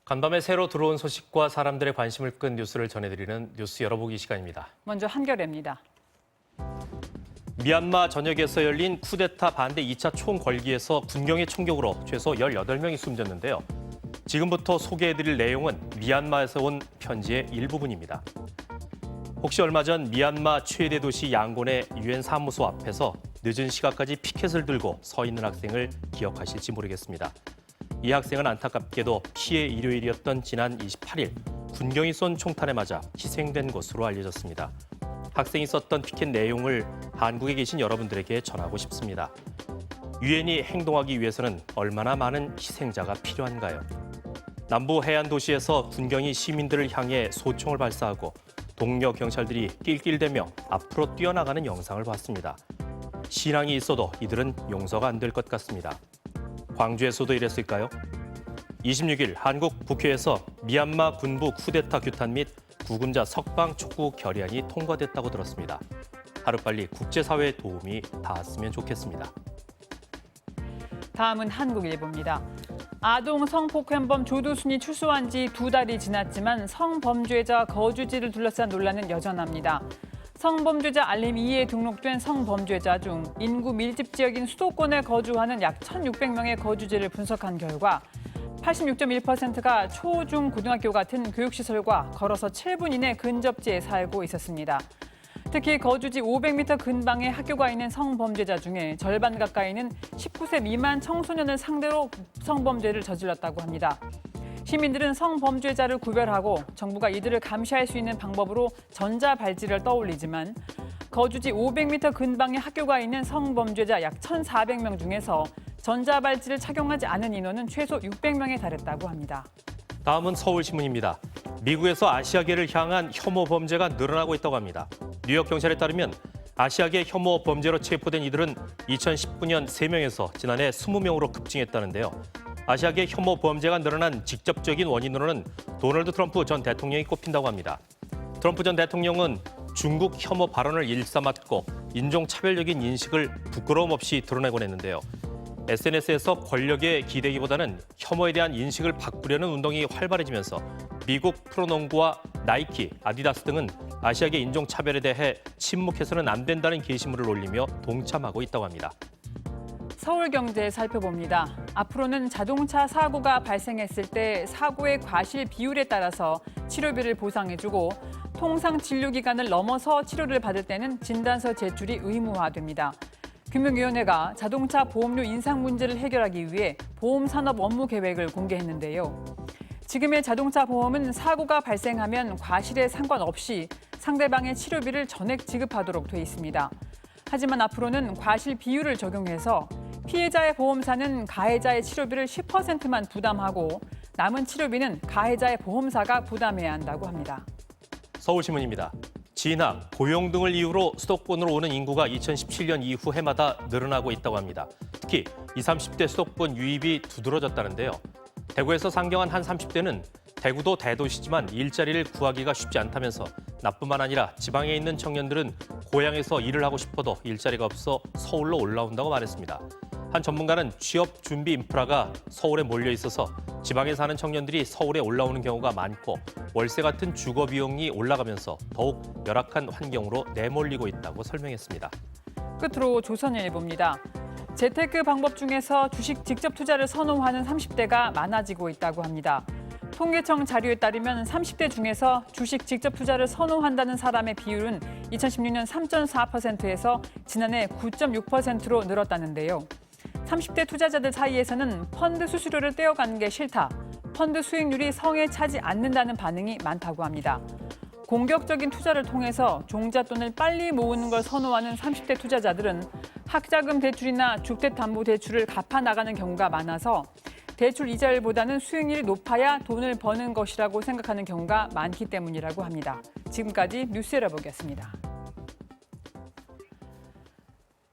간밤에 새로 들어온 소식과 사람들의 관심을 끈 뉴스를 전해드리는 뉴스 열어보기 시간입니다. 먼저 한겨레입니다. 미얀마 전역에서 열린 쿠데타 반대 2차 총궐기에서 군경의 총격으로 최소 18명이 숨졌는데요. 지금부터 소개해드릴 내용은 미얀마에서 온 편지의 일부분입니다. 혹시 얼마 전 미얀마 최대 도시 양곤의 유엔 사무소 앞에서 늦은 시각까지 피켓을 들고 서 있는 학생을 기억하실지 모르겠습니다. 이 학생은 안타깝게도 피해 일요일이었던 지난 28일 군경이 쏜 총탄에 맞아 희생된 것으로 알려졌습니다. 학생이 썼던 피켓 내용을 한국에 계신 여러분들에게 전하고 싶습니다. 유엔이 행동하기 위해서는 얼마나 많은 희생자가 필요한가요? 남부 해안 도시에서 군경이 시민들을 향해 소총을 발사하고 동료 경찰들이 낄낄대며 앞으로 뛰어나가는 영상을 봤습니다. 신앙이 있어도 이들은 용서가 안 될 것 같습니다. 광주에서도 이랬을까요? 26일 한국 국회에서 미얀마 군부 쿠데타 규탄 및 구금자 석방 촉구 결의안이 통과됐다고 들었습니다. 하루빨리 국제사회의 도움이 닿았으면 좋겠습니다. 다음은 한국일보입니다. 아동 성폭행범 조두순이 출소한 지 2달이 지났지만 성범죄자 거주지를 둘러싼 논란은 여전합니다. 성범죄자 알림 2에 등록된 성범죄자 중 인구 밀집 지역인 수도권에 거주하는 약 1,600명의 거주지를 분석한 결과 86.1%가 초, 중, 고등학교 같은 교육시설과 걸어서 7분 이내 근접지에 살고 있었습니다. 특히 거주지 500m 근방에 학교가 있는 성범죄자 중에 절반 가까이는 19세 미만 청소년을 상대로 성범죄를 저질렀다고 합니다. 시민들은 성범죄자를 구별하고 정부가 이들을 감시할 수 있는 방법으로 전자발찌를 떠올리지만 거주지 500m 근방에 학교가 있는 성범죄자 약 1,400명 중에서 전자발찌를 착용하지 않은 인원은 최소 600명에 달했다고 합니다. 다음은 서울신문입니다. 미국에서 아시아계를 향한 혐오 범죄가 늘어나고 있다고 합니다. 뉴욕 경찰에 따르면 아시아계 혐오 범죄로 체포된 이들은 2019년 3명에서 지난해 20명으로 급증했다는데요. 아시아계 혐오 범죄가 늘어난 직접적인 원인으로는 도널드 트럼프 전 대통령이 꼽힌다고 합니다. 트럼프 전 대통령은 중국 혐오 발언을 일삼았고 인종차별적인 인식을 부끄러움 없이 드러내곤 했는데요. SNS에서 권력에 기대기보다는 혐오에 대한 인식을 바꾸려는 운동이 활발해지면서 미국 프로농구와 나이키, 아디다스 등은 아시아계 인종차별에 대해 침묵해서는 안 된다는 게시물을 올리며 동참하고 있다고 합니다. 서울경제 살펴봅니다. 앞으로는 자동차 사고가 발생했을 때 사고의 과실 비율에 따라서 치료비를 보상해주고 통상 진료기간을 넘어서 치료를 받을 때는 진단서 제출이 의무화됩니다. 금융위원회가 자동차 보험료 인상 문제를 해결하기 위해 보험산업 업무 계획을 공개했는데요. 지금의 자동차 보험은 사고가 발생하면 과실에 상관없이 상대방의 치료비를 전액 지급하도록 돼 있습니다. 하지만 앞으로는 과실 비율을 적용해서 피해자의 보험사는 가해자의 치료비를 10%만 부담하고 남은 치료비는 가해자의 보험사가 부담해야 한다고 합니다. 서울신문입니다. 진학, 고용 등을 이유로 수도권으로 오는 인구가 2017년 이후 해마다 늘어나고 있다고 합니다. 특히 20, 30대 수도권 유입이 두드러졌다는데요. 대구에서 상경한 한 30대는 대구도 대도시지만 일자리를 구하기가 쉽지 않다면서 나뿐만 아니라 지방에 있는 청년들은 고향에서 일을 하고 싶어도 일자리가 없어 서울로 올라온다고 말했습니다. 한 전문가는 취업 준비 인프라가 서울에 몰려 있어서 지방에 사는 청년들이 서울에 올라오는 경우가 많고 월세 같은 주거 비용이 올라가면서 더욱 열악한 환경으로 내몰리고 있다고 설명했습니다. 끝으로 조선일보입니다. 재테크 방법 중에서 주식 직접 투자를 선호하는 30대가 많아지고 있다고 합니다. 통계청 자료에 따르면 30대 중에서 주식 직접 투자를 선호한다는 사람의 비율은 2016년 3.4%에서 지난해 9.6%로 늘었다는데요. 30대 투자자들 사이에서는 펀드 수수료를 떼어가는 게 싫다, 펀드 수익률이 성에 차지 않는다는 반응이 많다고 합니다. 공격적인 투자를 통해서 종잣돈을 빨리 모으는 걸 선호하는 30대 투자자들은 학자금 대출이나 주택담보대출을 갚아나가는 경우가 많아서 대출 이자율보다는 수익률이 높아야 돈을 버는 것이라고 생각하는 경우가 많기 때문이라고 합니다. 지금까지 뉴스 열어보기였습니다.